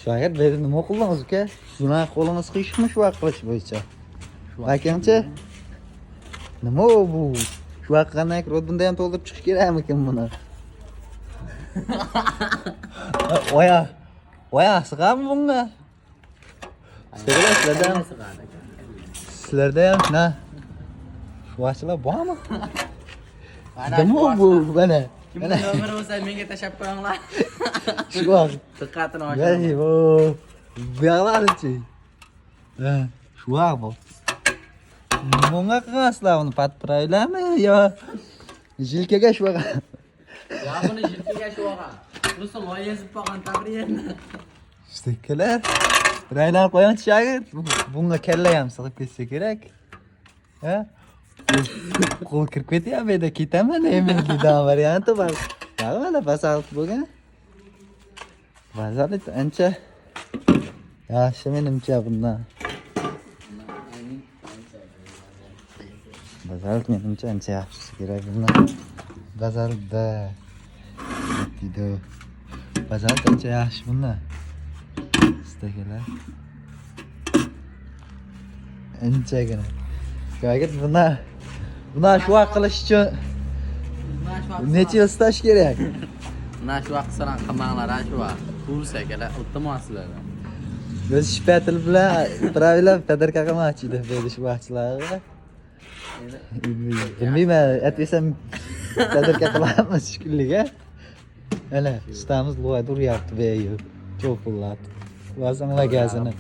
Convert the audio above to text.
Shoir beri nima qildingiz uka? Shunaqa qo'lingiz qiyshiqmi shu qilish bo'yicha? Akamcha? Nima bu? Shu qanday rodbunda ham to'ldirib chiqish kerakmikin buni? Oya, sig'ami bunga? Sizlarda ham na. Shu vaqtlar bormi? Nima bu? Mana. Kimning nomeri bo'lsa menga tashab qo'yinglar. Shu vaqt. Diqqatini Voy, oshiraman. bu yoqlarchi. Shu vaqt bu. Nima qilasizlar uni patpiraylarmi yo jilkaga shu vaqt? Ya buni jilkaga shu vaqa. Rusul loyazib qolgan tabriyani. Stekkalar. Raylar qo'ygan shagird. Bunga kalla ham sig'ib ketsa kerak. Ha? Qo'l kirib ketyapti, bu yerda ketaman, endi degan varianti bor. Mana basalt bo'lgan. Basalt ancha yaxshi menimcha bundan. Basalt menimcha ancha yaxshisi kerak bundan. Basaltda video. Basalt ancha yaxshi bundan. Stekkalar. Anchagina. Yo'q, buni shu vaqt qilish uchun necha yil stash kerak? Mana shu vaqt bilan qilmanglar, shu vaqt. Kurs akalar, o'tmoqsizlar. Biz shpatel bilan правильно tadarka qilmoqchi edi bu shu vaqtlarga. Bilmayman, aytsam tadarka qilamiz shekilli-ga. Ana, ustamiz loyda uryapti bu yer. Cho'pillab. Vazn lagazini.